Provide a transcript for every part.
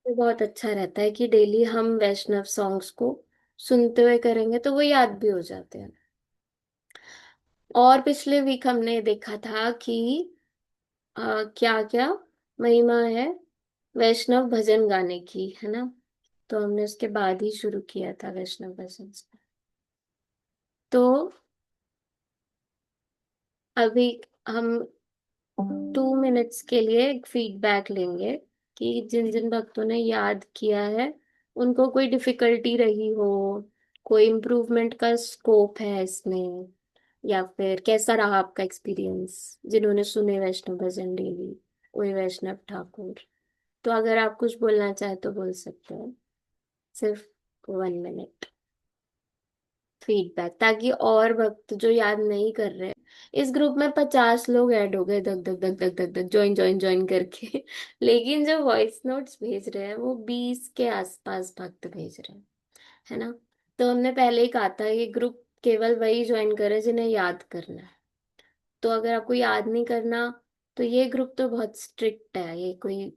तो बहुत अच्छा रहता है कि डेली हम वैष्णव सॉन्ग्स को सुनते हुए करेंगे तो वो याद भी हो जाते हैं। और पिछले वीक हमने देखा था कि क्या क्या महिमा है वैष्णव भजन गाने की, है ना। तो हमने उसके बाद ही शुरू किया था वैष्णव भजन। तो अभी हम 2 मिनट्स के लिए एक फीडबैक लेंगे कि जिन जिन भक्तों ने याद किया है उनको कोई डिफिकल्टी रही हो, कोई इम्प्रूवमेंट का स्कोप है इसमें, या फिर कैसा रहा आपका एक्सपीरियंस जिन्होंने सुने वैष्णव भजन डेली, कोई वैष्णव ठाकुर। तो अगर आप कुछ बोलना चाहे तो बोल सकते हैं, सिर्फ 1 मिनट फीडबैक, ताकि और भक्त जो याद नहीं कर रहे, इस ग्रुप में 50 लोग ऐड हो गए धक धक धक धक धक धक ज्वाइन ज्वाइन ज्वाइन करके लेकिन जो वॉइस नोट्स भेज रहे हैं वो 20 के आसपास भक्त भेज रहे हैं, है ना। तो हमने पहले ही कहा था ये ग्रुप केवल वही ज्वाइन करे जिन्हें याद करना है। तो अगर आपको याद नहीं करना तो ये ग्रुप तो बहुत स्ट्रिक्ट है, ये कोई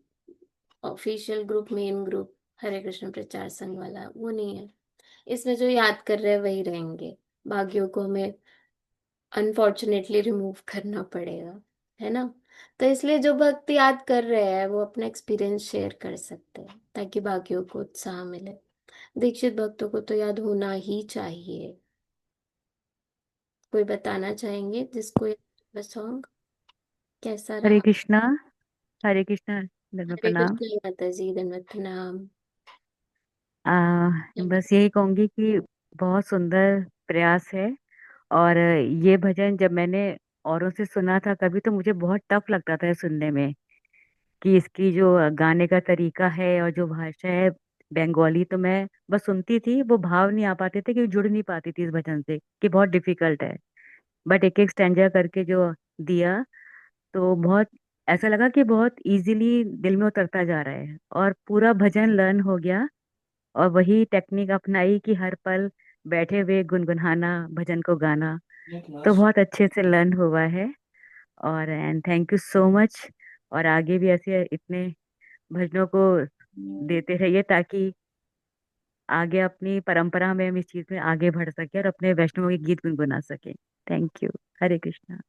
ऑफिशियल ग्रुप, मेन ग्रुप हरे कृष्ण प्रचार संघ वाला वो नहीं है। इसमें जो याद कर रहे हैं वही रहेंगे, बाकियों को हमें अनफॉर्चुनेटली रिमूव करना पड़ेगा, है ना। तो इसलिए जो भक्त याद कर रहे हैं वो अपना एक्सपीरियंस शेयर कर सकते हैं ताकि बाकियों को उत्साह मिले। दीक्षित भक्तों को तो याद होना ही चाहिए। कोई बताना चाहेंगे जिसको ये सॉन्ग कैसा हरे रहा। कृष्णा। हरे कृष्णा। धर्म हरे प्रणाम। कृष्ण माता जी, धन्यवाद, प्रणाम। बस यही कहूंगी कि बहुत सुंदर प्रयास है। और ये भजन जब मैंने औरों से सुना था कभी तो मुझे बहुत टफ लगता था ये सुनने में, कि इसकी जो गाने का तरीका है और जो भाषा है बंगाली, तो मैं बस सुनती थी, वो भाव नहीं आ पाते थे, कि जुड़ नहीं पाती थी इस भजन से, कि बहुत डिफिकल्ट है। बट एक एक स्टैंजा करके जो दिया, तो बहुत ऐसा लगा कि बहुत इजीली दिल में उतरता जा रहा है और पूरा भजन लर्न हो गया। और वही टेक्निक अपनाई कि हर पल बैठे हुए गुनगुनाना, भजन को गाना, तो बहुत अच्छे से लर्न हुआ है। और and thank you so much. और आगे भी ऐसे इतने भजनों को देते रहिए, ताकि आगे अपनी परंपरा में हम इस चीज में आगे बढ़ सके और अपने वैष्णव के गीत गुनगुना सके। Thank you. हरे कृष्णा।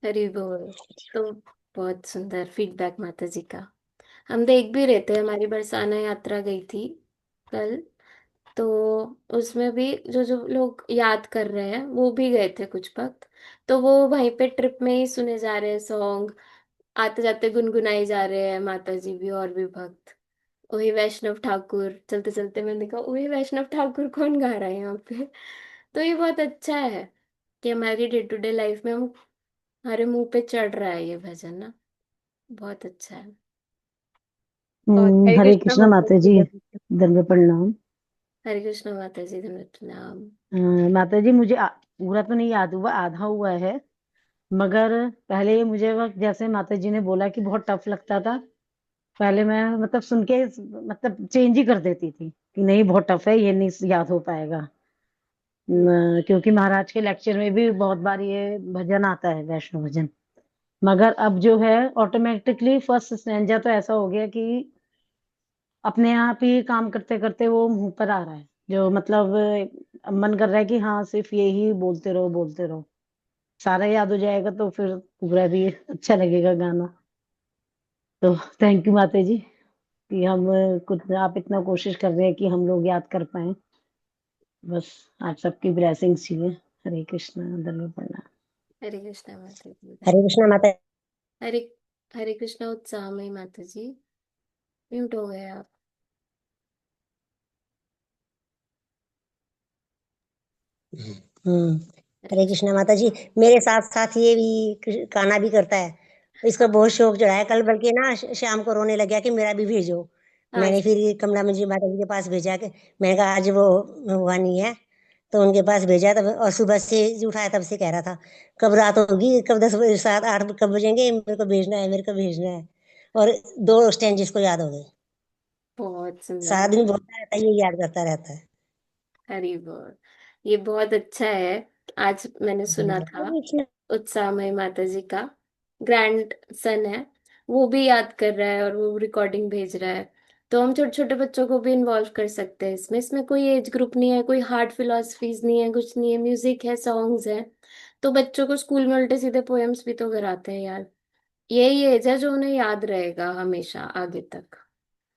हरि बोल। तो बहुत सुंदर फीडबैक माता जी का। हम देख भी रहे थे, हमारी बरसाना यात्रा गई थी कल, तो उसमें भी जो जो लोग याद कर रहे हैं वो भी गए थे कुछ भक्त। तो वो वहीं पे ट्रिप में ही सुने जा रहे हैं सॉन्ग, आते जाते गुनगुनाए जा रहे हैं माता जी भी और भी भक्त। वही वैष्णव ठाकुर, चलते चलते मैंने कहा वही वैष्णव ठाकुर कौन गा रहा है यहाँ पे। तो ये बहुत अच्छा है कि हमारी डे टू डे लाइफ में हम, हमारे मुंह पे चढ़ रहा है ये भजन ना, बहुत अच्छा है। और हरे हरे कृष्णा कृष्णा माता माता जी जी। का। धर्म प्रणाम। हरे कृष्णा माता जी, धन्यवाद, प्रणाम। माता जी मुझे पूरा तो नहीं याद हुआ, आधा हुआ है। मगर पहले ये मुझे वक्त जैसे माता जी ने बोला कि बहुत टफ लगता था, पहले मैं मतलब सुन के मतलब चेंज ही कर देती थी कि नहीं बहुत टफ है, ये नहीं याद हो पाएगा। क्योंकि महाराज के लेक्चर में भी बहुत बार ये भजन आता है, वैष्णव भजन। मगर अब जो है ऑटोमेटिकली फर्स्ट स्टैंजा तो ऐसा हो गया कि अपने आप ही काम करते करते वो मुंह पर आ रहा है, जो मतलब मन कर रहा है कि हाँ सिर्फ यही बोलते रहो बोलते रहो। सारा याद हो जाएगा तो फिर पूरा भी अच्छा लगेगा गाना। तो थैंक यू माता जी कि हम कुछ आप इतना कोशिश कर रहे हैं कि हम लोग याद कर पाए। बस आप सबकी ब्लेसिंग्स चाहिए। हरे कृष्णा। धन्यवाद प्रणाम। हरे कृष्णा माता जी, हरे कृष्णा माता। हरे हरे कृष्णा उत्साह में माता जी, म्यूट हो गए आप। हम्म। हरे हरे कृष्णा माता जी। मेरे साथ साथ ये भी गाना भी करता है। इसको बहुत शौक चढ़ा है, कल बल्कि ना शाम को रोने लग गया कि मेरा भी भेजो। हाँ। मैंने फिर कमला जी माता जी के पास भेजा के, मैंने कहा आज वो हुआ नहीं है, तो उनके पास भेजा तब। और सुबह से उठाया तब से कह रहा था कब रात होगी, कब 10 बजे, 7 8 कब बजेंगे, मेरे को भेजना है, मेरे को भेजना है। और दो स्टैंड जिसको याद हो गए। बहुत सुंदर। सारा दिन बोलता रहता है, ये याद करता रहता है। हरी बोल। ये बहुत अच्छा है। आज मैंने सुना हरे था कृष्णा। उत्साहमय माता जी का ग्रैंड सन है, वो भी याद कर रहा है और वो रिकॉर्डिंग भेज रहा है। तो हम छोटे छोटे बच्चों को भी इन्वॉल्व कर सकते हैं इसमें। इसमें कोई एज ग्रुप नहीं है, कोई हार्ड फिलोसफीज नहीं है, कुछ नहीं है, म्यूजिक है, सॉन्ग्स है। तो बच्चों को स्कूल में उल्टे सीधे पोएम्स भी तो कराते हैं यार। यही एज है जो उन्हें याद रहेगा हमेशा आगे तक।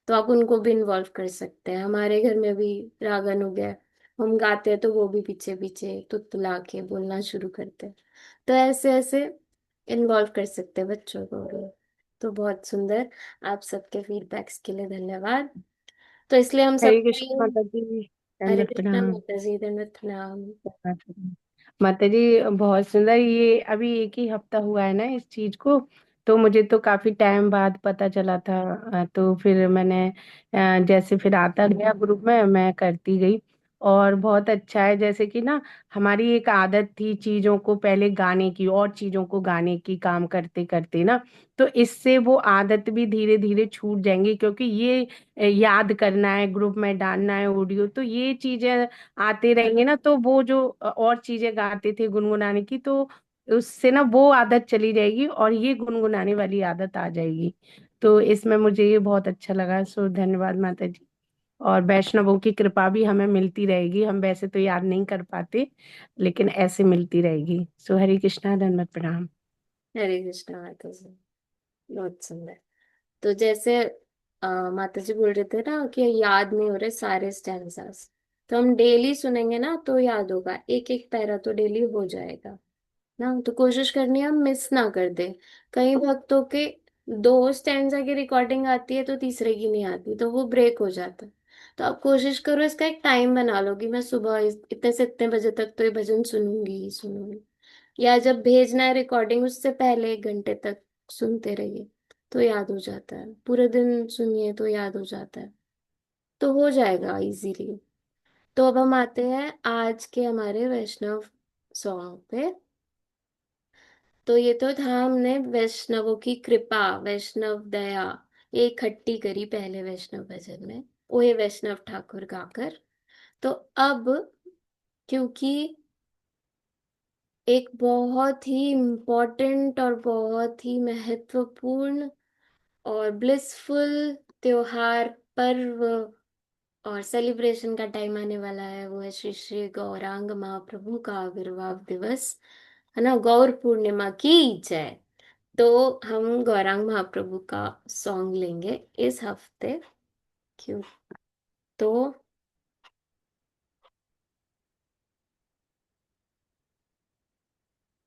तो आप उनको भी इन्वॉल्व कर सकते हैं। हमारे घर में भी रागन हो गया, हम गाते हैं तो वो भी पीछे पीछे तुतला के बोलना शुरू करते हैं। तो ऐसे ऐसे इन्वॉल्व कर सकते हैं बच्चों को भी। तो बहुत सुंदर। आप सबके फीडबैक्स के लिए धन्यवाद। तो इसलिए हम हरे सबको कृष्ण माता जी, हरे दंडवत कृष्णा प्रणाम। माता जी, दंडवत प्रणाम। माता जी बहुत सुंदर। ये अभी एक ही हफ्ता हुआ है ना इस चीज को, तो मुझे तो काफी टाइम बाद पता चला था। तो फिर मैंने जैसे फिर आता गया ग्रुप में, मैं करती गई। और बहुत अच्छा है, जैसे कि ना हमारी एक आदत थी चीजों को पहले गाने की और चीजों को गाने की, काम करते करते ना। तो इससे वो आदत भी धीरे धीरे छूट जाएंगी, क्योंकि ये याद करना है, ग्रुप में डालना है ऑडियो, तो ये चीजें आते रहेंगे ना, तो वो जो और चीजें गाते थे गुनगुनाने की, तो उससे ना वो आदत चली जाएगी और ये गुनगुनाने वाली आदत आ जाएगी। तो इसमें मुझे ये बहुत अच्छा लगा। सो धन्यवाद माता जी। और वैष्णवों की कृपा भी हमें मिलती रहेगी, हम वैसे तो याद नहीं कर पाते, लेकिन ऐसे मिलती रहेगी। सो हरे कृष्णा, धन्यवाद प्रणाम। हरे कृष्णा माता जी। बहुत सुंदर। तो जैसे माता जी बोल रहे थे ना कि याद नहीं हो रहे सारे स्टैंजास, तो हम डेली सुनेंगे ना तो याद होगा, एक एक पैरा तो डेली हो जाएगा ना। तो कोशिश करनी है हम मिस ना कर दे। कई भक्तों के दो स्टैंजा की रिकॉर्डिंग आती है तो तीसरे की नहीं आती, तो वो ब्रेक हो जाता है। तो आप कोशिश करो इसका एक टाइम बना लो कि मैं सुबह इतने से इतने बजे तक तो ये भजन सुनूंगी ही सुनूंगी। या जब भेजना है रिकॉर्डिंग उससे पहले 1 घंटे तक सुनते रहिए, तो याद हो जाता है। पूरे दिन सुनिए तो याद हो जाता है। तो हो जाएगा इजीली। तो अब हम आते हैं आज के हमारे वैष्णव सॉन्ग पे। तो ये तो था, हमने वैष्णवों की कृपा, वैष्णव दया, ये इकट्ठी करी पहले वैष्णव भजन में, ओए वैष्णव ठाकुर गाकर। तो अब, क्योंकि एक बहुत ही इम्पोर्टेंट और बहुत ही महत्वपूर्ण और ब्लिसफुल त्योहार, पर्व और सेलिब्रेशन का टाइम आने वाला है, वो है श्री श्री गौरांग महाप्रभु का आविर्भाव दिवस, है ना। गौर पूर्णिमा की जय। तो हम गौरांग महाप्रभु का सॉन्ग लेंगे इस हफ्ते। क्यों? तो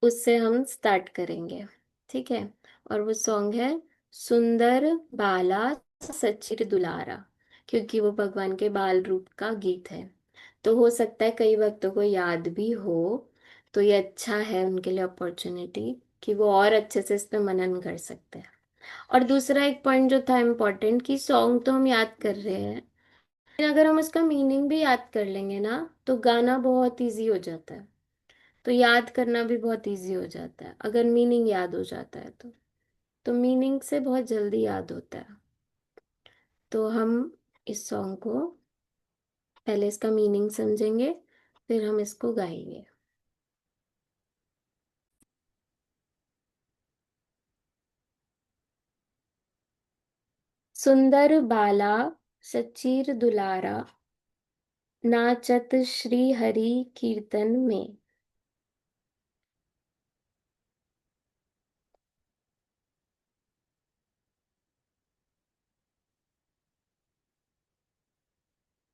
उससे हम स्टार्ट करेंगे, ठीक है। और वो सॉन्ग है सुंदर बाला सच्चिर दुलारा, क्योंकि वो भगवान के बाल रूप का गीत है। तो हो सकता है कई भक्तों को याद भी हो, तो ये अच्छा है उनके लिए अपॉर्चुनिटी कि वो और अच्छे से इस पे मनन कर सकते हैं। और दूसरा एक पॉइंट जो था इम्पोर्टेंट, कि सॉन्ग तो हम याद कर रहे हैं, लेकिन अगर हम उसका मीनिंग भी याद कर लेंगे ना तो गाना बहुत इजी हो जाता है। तो याद करना भी बहुत इजी हो जाता है अगर मीनिंग याद हो जाता है तो मीनिंग से बहुत जल्दी याद होता है। तो हम इस सॉन्ग को पहले इसका मीनिंग समझेंगे, फिर हम इसको गाएंगे। सुंदर बाला सचीर दुलारा, नाचत श्री हरि कीर्तन में।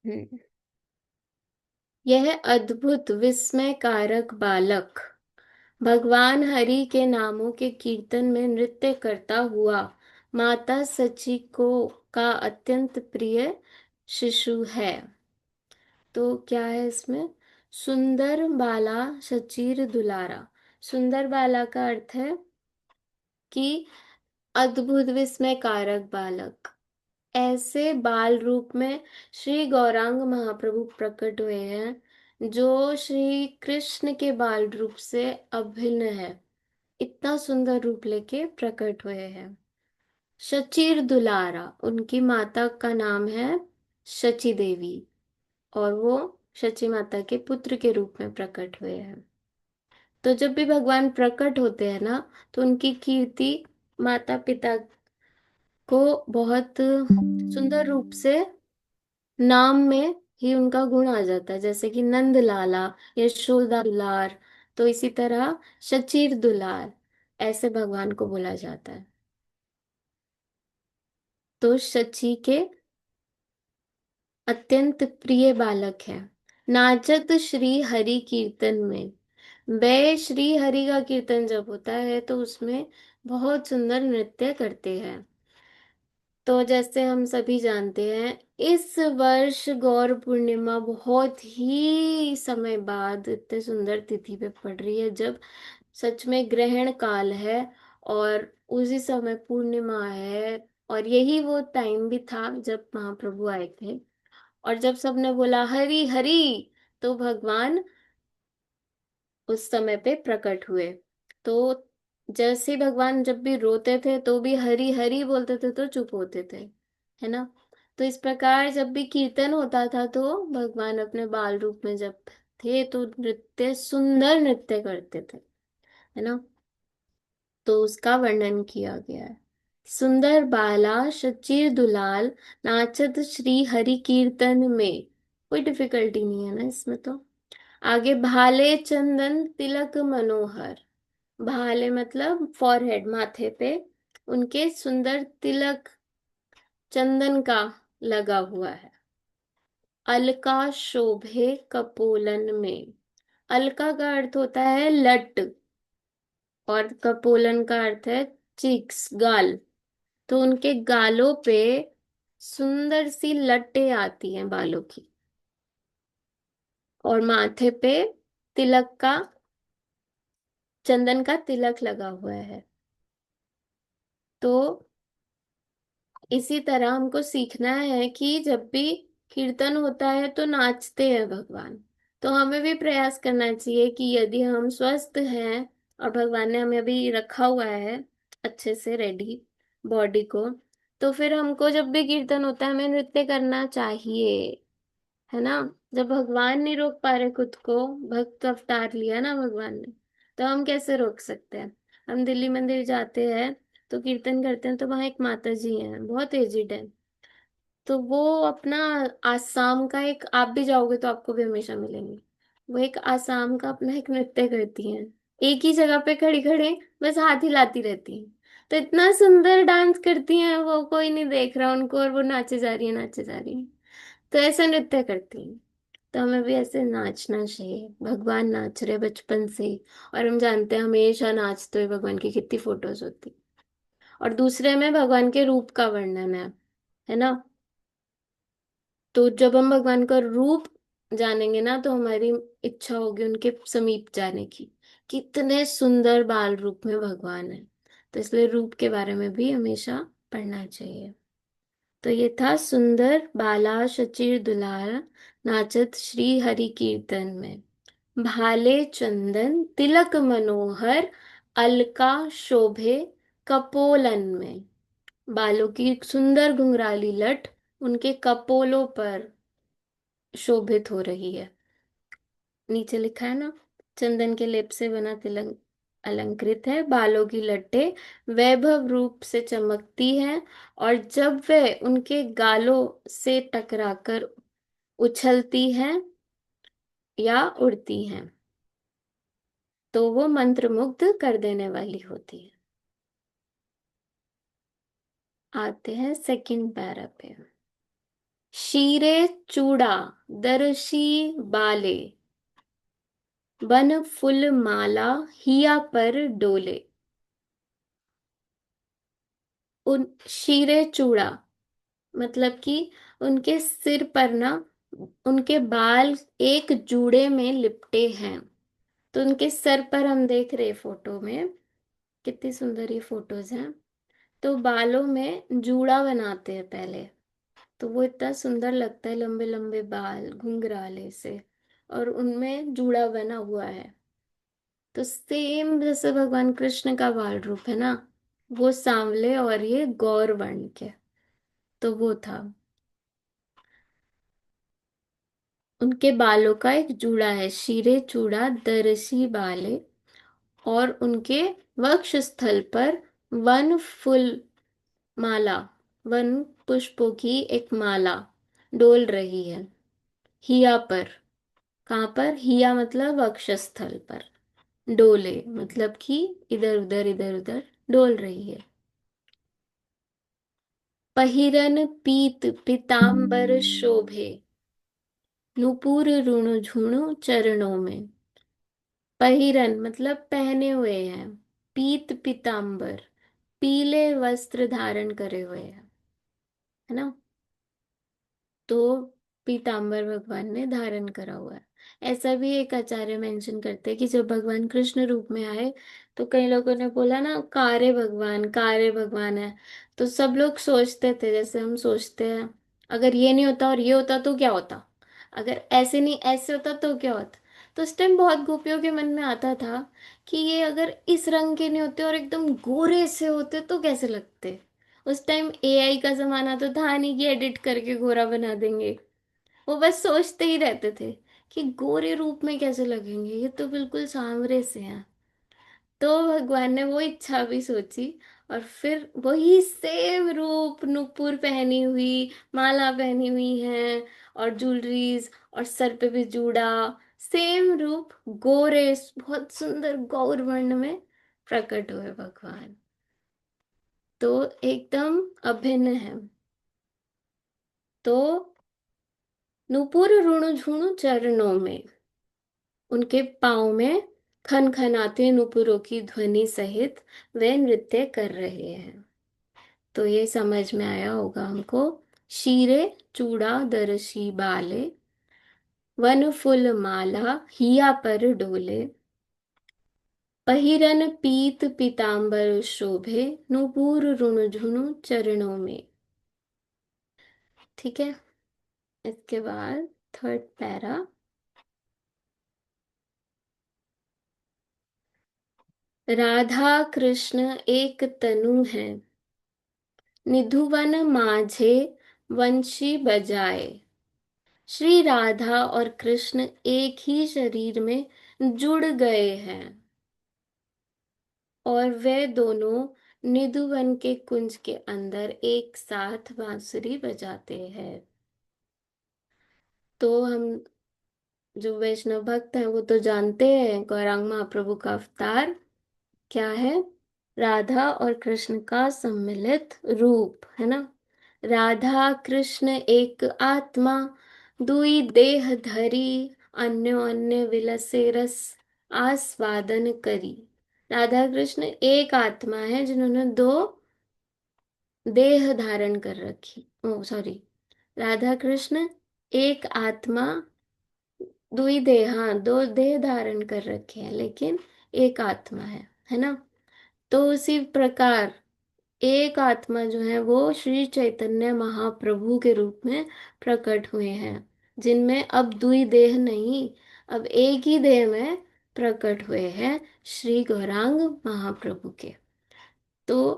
हम्म। यह अद्भुत विस्मयकारक बालक भगवान हरि के नामों के कीर्तन में नृत्य करता हुआ माता सची को का अत्यंत प्रिय शिशु है। तो क्या है इसमें? सुंदर बाला सचीर दुलारा। सुंदर बाला का अर्थ है कि अद्भुत विस्मयकारक बालक। ऐसे बाल रूप में श्री गौरांग महाप्रभु प्रकट हुए हैं जो श्री कृष्ण के बाल रूप से अभिन्न है। इतना सुंदर रूप लेके प्रकट हुए हैं। शचीर दुलारा, उनकी माता का नाम है शची देवी, और वो शची माता के पुत्र के रूप में प्रकट हुए हैं। तो जब भी भगवान प्रकट होते हैं ना, तो उनकी कीर्ति माता पिता को बहुत सुंदर रूप से नाम में ही उनका गुण आ जाता है, जैसे कि नंद लाला, यशोदा दुलार। तो इसी तरह शचीर दुलार, ऐसे भगवान को बोला जाता है। तो शची के अत्यंत प्रिय बालक है। नाचत श्री हरि कीर्तन में, वे श्री हरि का कीर्तन जब होता है तो उसमें बहुत सुंदर नृत्य करते हैं। तो जैसे हम सभी जानते हैं, इस वर्ष गौर पूर्णिमा बहुत ही समय बाद इतने सुंदर तिथि पे पड़ रही है, जब सच में ग्रहण काल है और उसी समय पूर्णिमा है। और यही वो टाइम भी था जब महाप्रभु आए थे, और जब सबने बोला हरि हरि, तो भगवान उस समय पे प्रकट हुए। तो जैसे भगवान जब भी रोते थे तो भी हरि हरि बोलते थे तो चुप होते थे, है ना। तो इस प्रकार जब भी कीर्तन होता था तो भगवान अपने बाल रूप में जब थे तो नृत्य, सुंदर नृत्य करते थे, है ना। तो उसका वर्णन किया गया है। सुंदर बाला शचीर दुलाल, नाचत श्री हरि कीर्तन में। कोई डिफिकल्टी नहीं है ना इसमें तो। आगे भाले चंदन तिलक मनोहर। भाले मतलब फॉरहेड, माथे पे उनके सुंदर तिलक चंदन का लगा हुआ है। अलका शोभे कपोलन में। अलका का अर्थ होता है लट, और कपोलन का अर्थ है चिक्स, गाल। तो उनके गालों पे सुंदर सी लटें आती हैं बालों की, और माथे पे तिलक का, चंदन का तिलक लगा हुआ है। तो इसी तरह हमको सीखना है कि जब भी कीर्तन होता है तो नाचते हैं भगवान। तो हमें भी प्रयास करना चाहिए कि यदि हम स्वस्थ हैं और भगवान ने हमें अभी रखा हुआ है अच्छे से रेडी बॉडी को, तो फिर हमको जब भी कीर्तन होता है हमें नृत्य करना चाहिए, है ना। जब भगवान नहीं रोक पा रहे खुद को, भक्त अवतार लिया ना भगवान ने, तो हम कैसे रोक सकते हैं। हम दिल्ली मंदिर जाते हैं तो कीर्तन करते हैं, तो वहां एक माता जी हैं, बहुत एजिड है। तो वो अपना आसाम का एक, आप भी जाओगे तो आपको भी हमेशा मिलेंगे, वो एक आसाम का अपना एक नृत्य करती हैं। एक ही जगह पे खड़ी खड़े बस हाथ हिलाती रहती हैं। तो इतना सुंदर डांस करती हैं वो, कोई नहीं देख रहा उनको, और वो नाचे जा रही है नाचे जा रही है। तो ऐसा नृत्य करती हैं। तो हमें भी ऐसे नाचना चाहिए, भगवान नाच रहे बचपन से ही। और हम जानते हैं हमेशा नाचते हुए भगवान की कितनी फोटोज होती। और दूसरे में भगवान के रूप का वर्णन है ना। तो जब हम भगवान का रूप जानेंगे ना तो हमारी इच्छा होगी उनके समीप जाने की। कितने सुंदर बाल रूप में भगवान है, तो इसलिए रूप के बारे में भी हमेशा पढ़ना चाहिए। तो ये था सुंदर बाला शचीर दुलार, नाचत श्री हरि कीर्तन में। भाले चंदन तिलक मनोहर, अलका शोभे कपोलन में। बालों की एक सुंदर घुंघराली लट उनके कपोलों पर शोभित हो रही है। नीचे लिखा है ना, चंदन के लेप से बना तिलक अलंकृत है, बालों की लटें वैभव रूप से चमकती हैं, और जब वे उनके गालों से टकराकर उछलती हैं या उड़ती हैं तो वो मंत्रमुग्ध कर देने वाली होती है। आते हैं सेकंड पैरा पे। शीरे चूड़ा दर्शी बाले, बन फुल माला हिया पर डोले। उन शीरे चूड़ा मतलब कि उनके सिर पर ना, उनके बाल एक जूड़े में लिपटे हैं। तो उनके सर पर हम देख रहे फोटो में, कितनी सुंदर ये फोटोज हैं। तो बालों में जूड़ा बनाते हैं पहले, तो वो इतना सुंदर लगता है, लंबे लंबे बाल घुंघराले से, और उनमें जूड़ा बना हुआ है। तो सेम जैसे भगवान कृष्ण का बाल रूप है ना, वो सांवले और ये गौर वर्ण के। तो वो था, उनके बालों का एक जूड़ा है, शीरे चूड़ा दरसी बाले, और उनके वक्ष स्थल पर वन फुल माला, वन पुष्पों की एक माला डोल रही है हिया पर। कहाँ पर? हिया मतलब वक्षस्थल पर। डोले मतलब कि इधर उधर डोल रही है। पहिरन पीत पीतांबर शोभे, नुपुर रुणु झुणु चरणों में। पहिरन मतलब पहने हुए हैं। पीत पीतांबर, पीले वस्त्र धारण करे हुए हैं, है ना। तो पीतांबर भगवान ने धारण करा हुआ है। ऐसा भी एक आचार्य मेंशन करते हैं कि जब भगवान कृष्ण रूप में आए तो कई लोगों ने बोला ना कारे भगवान है। तो सब लोग सोचते थे जैसे हम सोचते हैं, अगर ये नहीं होता और ये होता तो क्या होता, अगर ऐसे नहीं ऐसे होता तो क्या होता। तो उस टाइम बहुत गोपियों के मन में आता था कि ये अगर इस रंग के नहीं होते और एकदम गोरे से होते तो कैसे लगते। उस टाइम एआई का जमाना तो था नहीं कि एडिट करके गोरा बना देंगे। वो बस सोचते ही रहते थे कि गोरे रूप में कैसे लगेंगे, ये तो बिल्कुल सांवरे से हैं। तो भगवान ने वो इच्छा भी सोची और फिर वही सेम रूप, नुपुर पहनी हुई, माला पहनी हुई है और ज्वेलरीज और सर पे भी जूड़ा, सेम रूप गोरे बहुत सुंदर गौर वर्ण में प्रकट हुए भगवान। तो एकदम अभिन्न है। तो नुपुर रुणुझुणु चरणों में, उनके पाँव में खन खनाते नुपुरों की ध्वनि सहित वे नृत्य कर रहे हैं। तो ये समझ में आया होगा हमको। शीरे चूड़ा दरशी बाले, वन फुल माला हिया पर डोले, पहिरन पीत पीतांबर शोभे, नुपुर रुणुझुणु चरणों में। ठीक है। इसके बाद थर्ड पैरा। राधा कृष्ण एक तनु है, निधुवन माझे वंशी बजाए। श्री राधा और कृष्ण एक ही शरीर में जुड़ गए हैं और वे दोनों निधुवन के कुंज के अंदर एक साथ बांसुरी बजाते हैं। तो हम जो वैष्णव भक्त हैं वो तो जानते हैं गौरांग महाप्रभु का अवतार क्या है। राधा और कृष्ण का सम्मिलित रूप है ना। राधा कृष्ण एक आत्मा, दुई देह धरी, अन्यो अन्य विलसे रस आस्वादन करी। राधा कृष्ण एक आत्मा है जिन्होंने दो देह धारण कर रखी, ओ सॉरी, राधा कृष्ण एक आत्मा, दुई देह, हाँ दो देह धारण कर रखे हैं लेकिन एक आत्मा है ना। तो उसी प्रकार एक आत्मा जो है वो श्री चैतन्य महाप्रभु के रूप में प्रकट हुए हैं, जिनमें अब दुई देह नहीं, अब एक ही देह में प्रकट हुए हैं श्री गौरांग महाप्रभु के। तो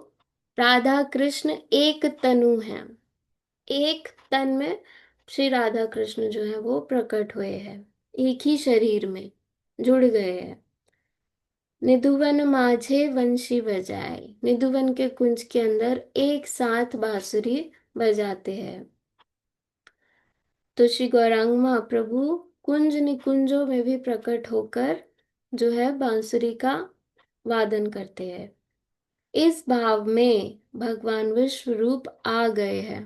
राधा कृष्ण एक तनु है, एक तन में श्री राधा कृष्ण जो है वो प्रकट हुए हैं, एक ही शरीर में जुड़ गए हैं। निधुवन माझे वंशी बजाए, निधुवन के कुंज के अंदर एक साथ बांसुरी बजाते हैं। तो श्री गौरांग महाप्रभु कुंज निकुंजों में भी प्रकट होकर जो है बांसुरी का वादन करते हैं। इस भाव में भगवान विश्व रूप आ गए हैं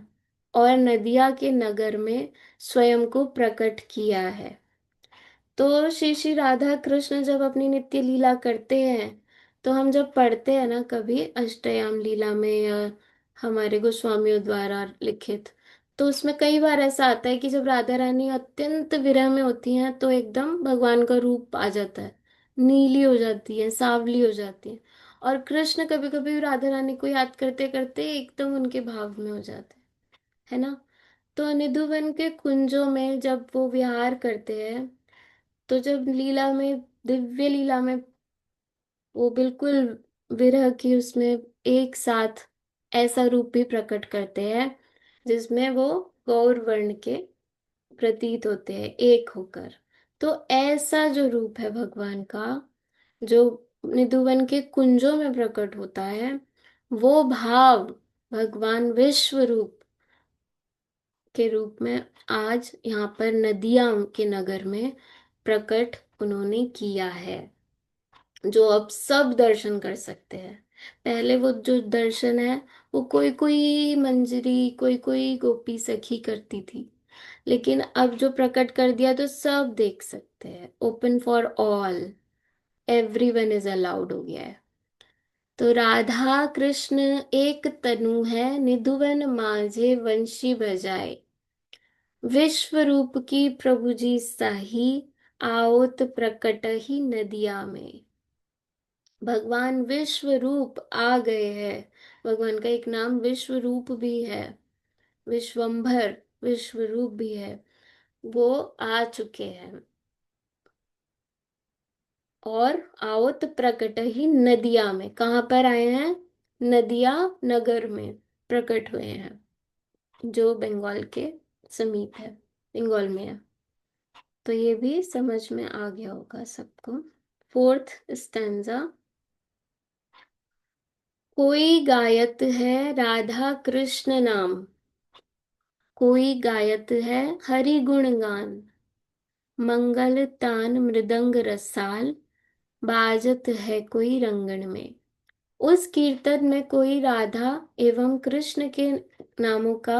और नदिया के नगर में स्वयं को प्रकट किया है। तो श्री श्री राधा कृष्ण जब अपनी नित्य लीला करते हैं तो हम जब पढ़ते हैं ना कभी अष्टयाम लीला में या हमारे गोस्वामियों द्वारा लिखित, तो उसमें कई बार ऐसा आता है कि जब राधा रानी अत्यंत विरह में होती हैं तो एकदम भगवान का रूप आ जाता है, नीली हो जाती है, सांवली हो जाती है। और कृष्ण कभी कभी राधा रानी को याद करते करते एकदम उनके भाव में हो जाते हैं, है ना। तो निधुवन के कुंजों में जब वो विहार करते हैं तो जब लीला में, दिव्य लीला में वो बिल्कुल विरह की उसमें एक साथ ऐसा रूप भी प्रकट करते हैं जिसमें वो गौर वर्ण के प्रतीत होते हैं एक होकर। तो ऐसा जो रूप है भगवान का जो निधुवन के कुंजों में प्रकट होता है, वो भाव भगवान विश्व रूप के रूप में आज यहाँ पर नदिया के नगर में प्रकट उन्होंने किया है, जो अब सब दर्शन कर सकते हैं। पहले वो जो दर्शन है वो कोई कोई मंजरी, कोई कोई गोपी सखी करती थी, लेकिन अब जो प्रकट कर दिया तो सब देख सकते हैं, open for all, everyone is allowed हो गया है। तो राधा कृष्ण एक तनु है, निधुवन मांझे वंशी बजाए, विश्व रूप की प्रभु जी साही, आओत प्रकट ही नदिया में। भगवान विश्व रूप आ गए हैं। भगवान का एक नाम विश्व रूप भी है, विश्वंभर, विश्व रूप भी है। वो आ चुके हैं, और आओत प्रकट ही नदिया में, कहाँ पर आए हैं? नदिया नगर में प्रकट हुए हैं, जो बंगाल के समीप है, बंगाल में है। तो ये भी समझ में आ गया होगा सबको। Fourth stanza. कोई गायत है राधा कृष्ण नाम, कोई गायत है हरि गुण गान, मंगल तान मृदंग रसाल, बाजत है कोई रंगन में। उस कीर्तन में कोई राधा एवं कृष्ण के नामों का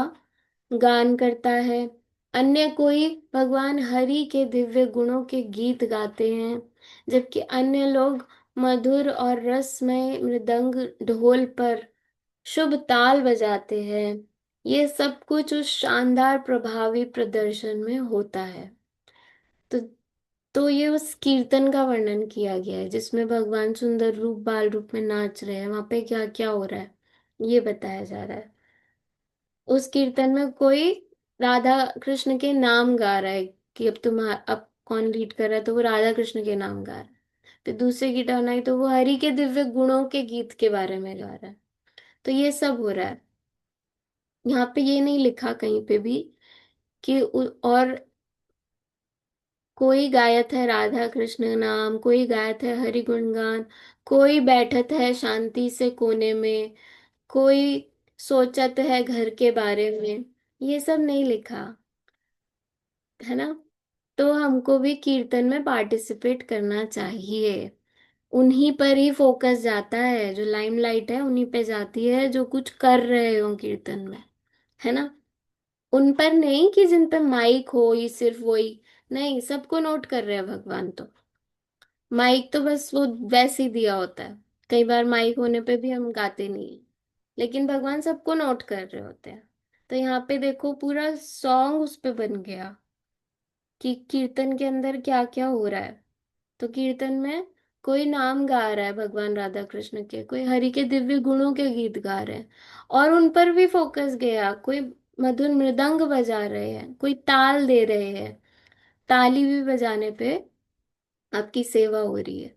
गान करता है, अन्य कोई भगवान हरि के दिव्य गुणों के गीत गाते हैं, जबकि अन्य लोग मधुर और रसमय मृदंग ढोल पर शुभ ताल बजाते हैं। ये सब कुछ उस शानदार प्रभावी प्रदर्शन में होता है। तो ये उस कीर्तन का वर्णन किया गया है, जिसमें भगवान सुंदर रूप बाल रूप में नाच रहे हैं, वहां पे क्या क्या हो रहा है ये बताया जा रहा है। उस कीर्तन में कोई राधा कृष्ण के नाम गा रहा है, कि अब अब कौन लीड कर रहा है, तो वो राधा कृष्ण के नाम गा रहा है। फिर दूसरे की टर्न आई तो वो हरि के दिव्य गुणों के गीत के बारे में गा रहा है। तो ये सब हो रहा है। यहाँ पे ये नहीं लिखा कहीं पे भी कि और कोई गायत है राधा कृष्ण नाम, कोई गायत है हरि गुणगान, कोई बैठत है शांति से कोने में, कोई सोचत है घर के बारे में, ये सब नहीं लिखा है ना। तो हमको भी कीर्तन में पार्टिसिपेट करना चाहिए। उन्हीं पर ही फोकस जाता है, जो लाइमलाइट है उन्हीं पे जाती है, जो कुछ कर रहे हो कीर्तन में, है ना। उन पर नहीं कि जिन पे माइक हो, ये सिर्फ वही नहीं, सबको नोट कर रहे हैं भगवान। तो माइक तो बस वो वैसे ही दिया होता है, कई बार माइक होने पे भी हम गाते नहीं है, लेकिन भगवान सबको नोट कर रहे होते हैं। तो यहाँ पे देखो पूरा सॉन्ग उस पे बन गया कि कीर्तन के अंदर क्या क्या हो रहा है। तो कीर्तन में कोई नाम गा रहा है भगवान राधा कृष्ण के, कोई हरि के दिव्य गुणों के गीत गा रहे हैं, और उन पर भी फोकस गया, कोई मधुर मृदंग बजा रहे हैं, कोई ताल दे रहे हैं, ताली भी बजाने पे आपकी सेवा हो रही है।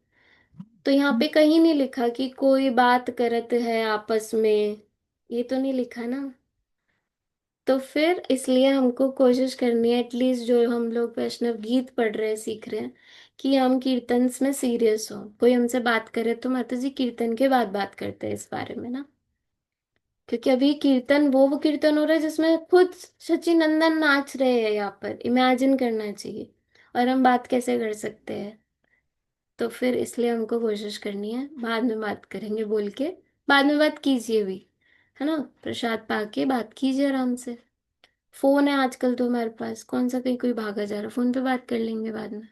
तो यहाँ पे कहीं नहीं लिखा कि कोई बात करत है आपस में, ये तो नहीं लिखा ना। तो फिर इसलिए हमको कोशिश करनी है, एटलीस्ट जो हम लोग वैष्णव गीत पढ़ रहे हैं, सीख रहे हैं, कि हम कीर्तन में सीरियस हो। कोई हमसे बात करे तो माता जी कीर्तन के बाद बात करते हैं इस बारे में ना, क्योंकि अभी कीर्तन वो कीर्तन हो रहा है जिसमें खुद सचिनंदन नाच रहे हैं, यहाँ पर इमेजिन करना चाहिए, और हम बात कैसे कर सकते हैं। तो फिर इसलिए हमको कोशिश करनी है, बाद में बात करेंगे बोल के, बाद में बात कीजिए भी, है ना, प्रसाद पाके बात कीजिए आराम से। फोन है आजकल तो हमारे पास, कौन सा कहीं कोई भागा जा रहा, फोन पे बात कर लेंगे बाद में।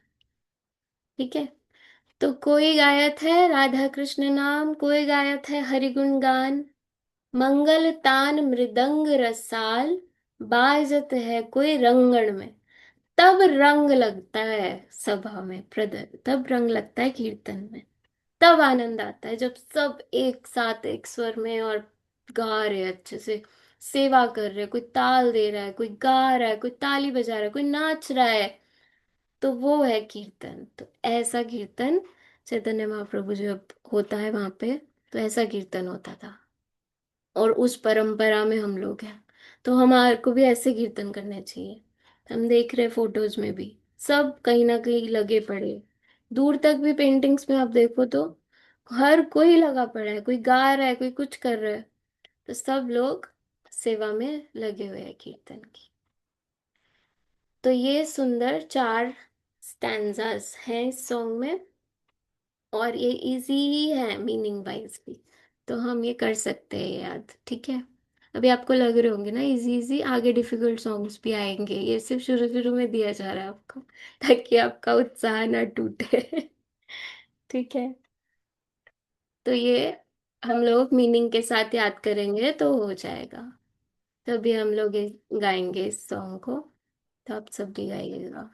ठीक है। तो कोई गायत है राधा कृष्ण नाम, कोई गायत है हरि गुण गान, मंगल तान मृदंग रसाल, बाजत है कोई रंगण में। तब रंग लगता है सभा में तब रंग लगता है कीर्तन में, तब आनंद आता है जब सब एक साथ एक स्वर में और गा रहे हैं अच्छे से, सेवा कर रहे हैं, कोई ताल दे रहा है, कोई गा रहा है, कोई ताली बजा रहा है, कोई नाच रहा है। तो वो है कीर्तन। तो ऐसा कीर्तन चैतन्य महाप्रभु जब होता है वहां पे, तो ऐसा कीर्तन होता था, और उस परंपरा में हम लोग हैं। तो हमारे को भी ऐसे कीर्तन करने चाहिए। हम देख रहे फोटोज में भी सब कहीं ना कहीं लगे पड़े, दूर तक भी पेंटिंग्स में आप देखो तो हर कोई लगा पड़ा है, कोई गा रहा है, कोई कुछ कर रहा है। तो सब लोग सेवा में लगे हुए हैं कीर्तन की। तो ये सुंदर 4 स्टैंजास हैं इस सॉन्ग में, और ये इजी ही है मीनिंग वाइज भी, तो हम ये कर सकते हैं याद। ठीक है, अभी आपको लग रहे होंगे ना इजी इजी, आगे डिफिकल्ट सॉन्ग्स भी आएंगे, ये सिर्फ शुरू शुरू में दिया जा रहा है आपको, ताकि आपका उत्साह ना टूटे। ठीक है, तो ये हम लोग मीनिंग के साथ याद करेंगे तो हो जाएगा। तभी हम लोग गाएंगे इस सॉन्ग को, तो आप सब भी गाइएगा।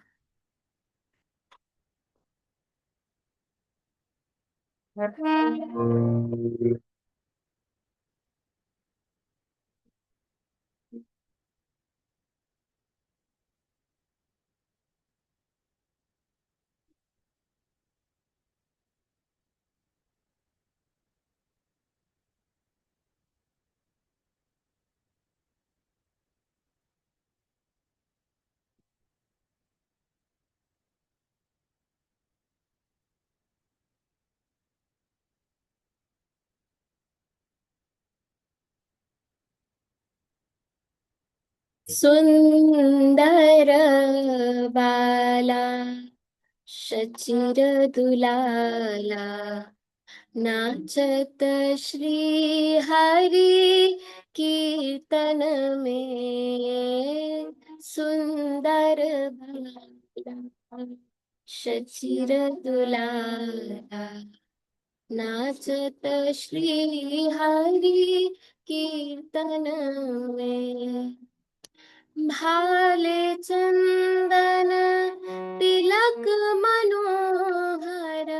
सुंदर बाला शचिर दुलाला, नाचत श्री हरि कीर्तन में। सुंदर बाला शचिर दुलाला, नाचत श्री हरि कीर्तन में। भाले चंदन तिलक मनोहर,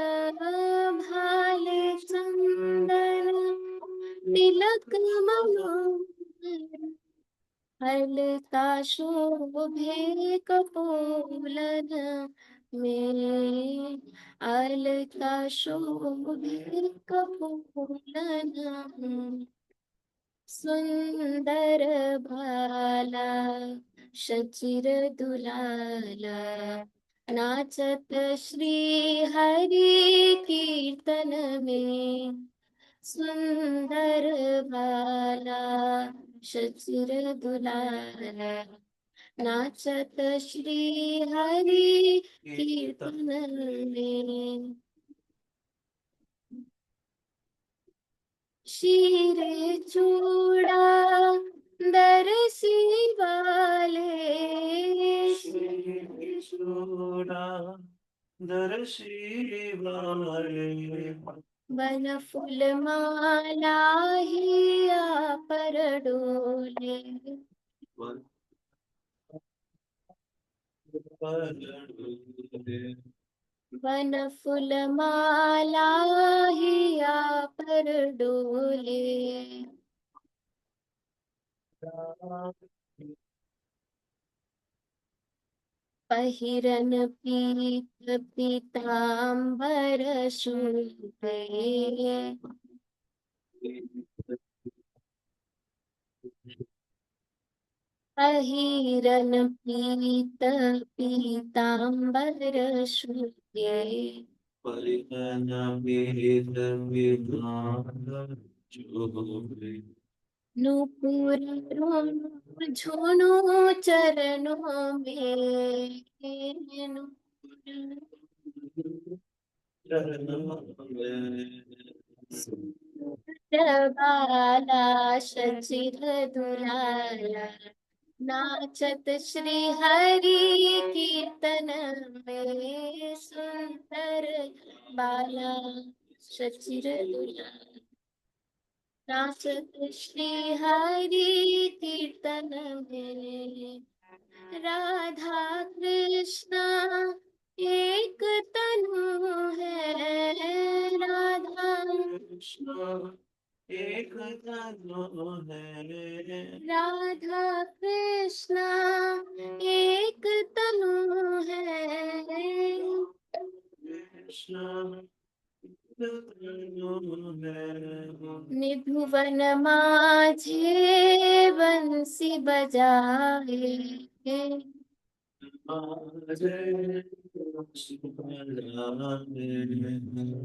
भाले चंदन तिलक मनोहर, हलता शोभे कपोलन में। अलता शोभे कपोलन में। सुंदर भाला शचिर दुलाला, नाचत श्री हरि कीर्तन में। सुंदर भाला शचिर दुलाला, नाचत श्री हरि कीर्तन में। शीरे चूड़ा दरसी वाले, श्री चूड़ा दर्शी वाले, बन फूल माला हिया पर डोले। बन फूल माला हिया पर डोले। पहिरन पीत पीतांबर शोभे, पहिरन पीत पीतांबर शोभे। परिगण पीत पीतांबर शोभे, नूपुर झुनु चरणों में। नूपुर चरणों में। बाला शचिर दुलाला, नाचत श्री हरि कीर्तन में। सुंदर बाला शचिर दुलाला, नाचत श्री हरि कीर्तन में। राधा कृष्णा एक तनु है, राधा कृष्ण एक तनु है, राधा कृष्णा एक तनु है। कृष्ण एक तनु है। निभुवन माझे बंसी बजाए,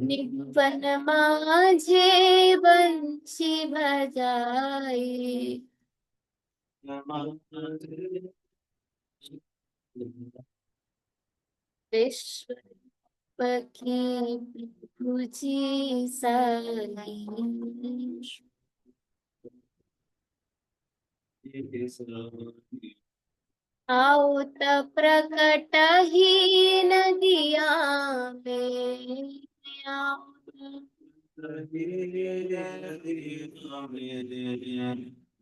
निपन माझे बंशी बजाए, विश्व की पूजी सारी। आओ त प्रकट ही नदिया में, आओ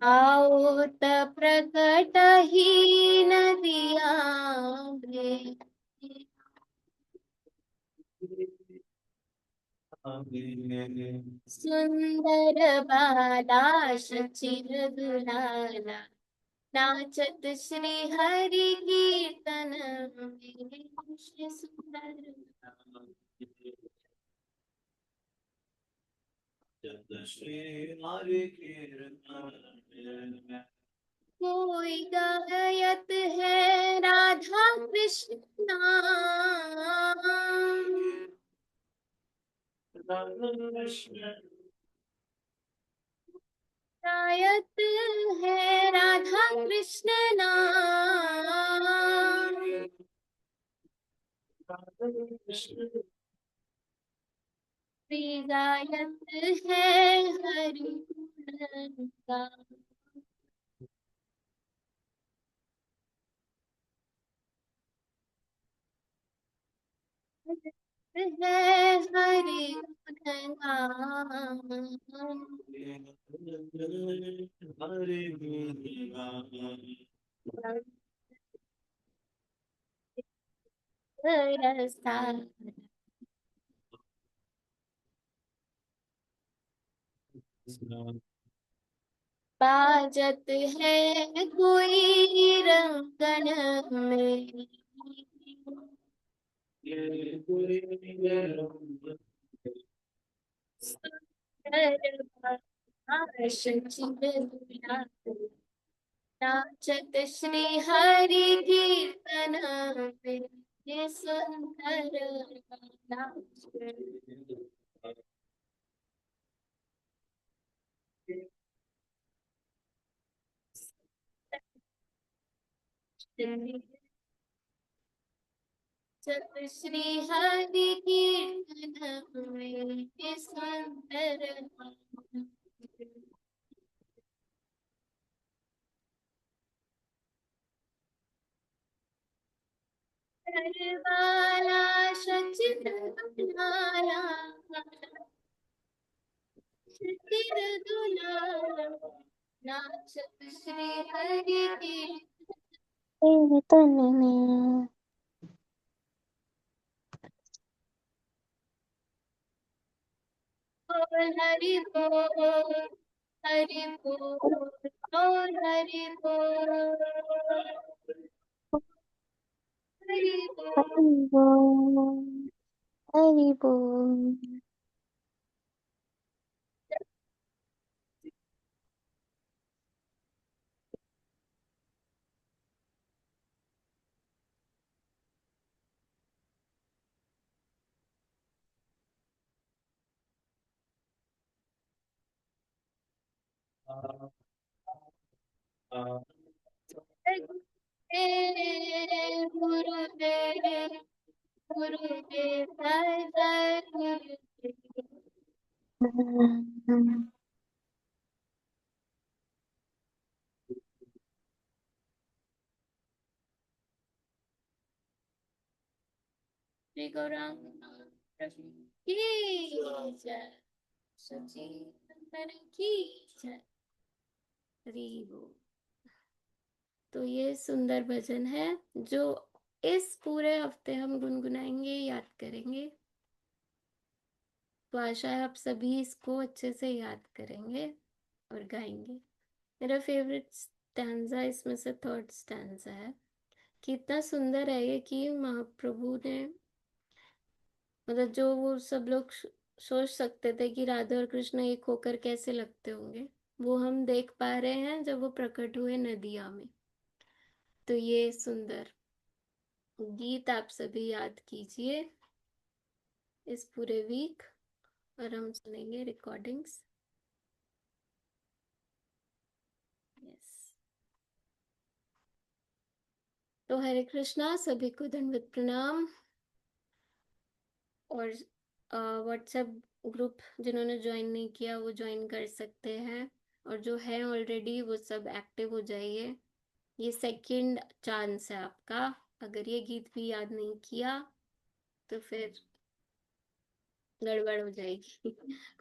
आओ त प्रकट ही नदिया में, सुंदर बाला सचिर दुलाला, नाचत श्री हरि कीर्तन में, श्री सुंदर कोई गायत है राधा कृष्ण नाम, गायत है राधा कृष्ण नाम, श्री गायत है हरि गुण का, है हरि गुण गान। रसा बाजत है कोई रंगन में, सुंदर भाष चिरदुला, नाचत श्री हरि कीर्तन में, ये सुंदर नाच। नाचत श्री हरि कीर्तन में, ये सुंदर नाच। करवाला सचिन दुलारा, सचिन दुलारा, नाचत श्री हरि कीर्तन में। बोल हरि बोल, हरि बोल, बोल हरि बोल, हरि बोल, हरि बोल। गुरुदेव गुरुदेव जय गुरुदेव। श्री गौरांग प्रभु की जय, सचिंदर की जय, हरि बोल। तो ये सुंदर भजन है जो इस पूरे हफ्ते हम गुनगुनाएंगे, याद करेंगे। तो आशा है आप सभी इसको अच्छे से याद करेंगे और गाएंगे। मेरा फेवरेट स्टैंजा इसमें से थर्ड स्टैंजा है। कितना सुंदर है ये कि महाप्रभु ने, मतलब जो वो सब लोग सोच सकते थे कि राधा और कृष्ण एक होकर कैसे लगते होंगे, वो हम देख पा रहे हैं जब वो प्रकट हुए नदिया में। तो ये सुंदर गीत आप सभी याद कीजिए इस पूरे वीक, और हम सुनेंगे रिकॉर्डिंग्स। यस। तो हरे कृष्णा, सभी को दंडवत प्रणाम। और व्हाट्सएप ग्रुप जिन्होंने ज्वाइन नहीं किया वो ज्वाइन कर सकते हैं, और जो है ऑलरेडी वो सब एक्टिव हो जाइए। ये सेकंड चांस है आपका। अगर ये गीत भी याद नहीं किया तो फिर गड़बड़ हो जाएगी।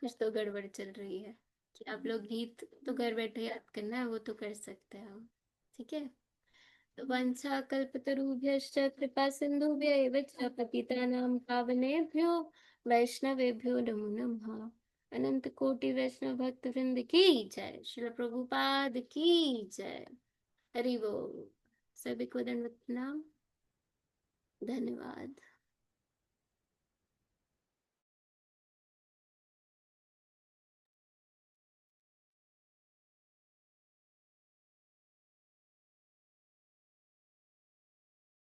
कुछ तो गड़बड़ चल रही है। कि आप लोग गीत तो घर बैठे याद करना है, वो तो कर सकते हैं हम। ठीक है। तो वंशा कल्पतरुभ्यश्च कृपा सिन्धुभ्य एव च पतितानां पावनेभ्यो वैष्णवेभ्यो नमो नमः। अनंत कोटि वैष्णव भक्त वृंद की जय। श्रील प्रभुपाद की जय। हरि बोल। सभी को दंडवत प्रणाम। धन्यवाद।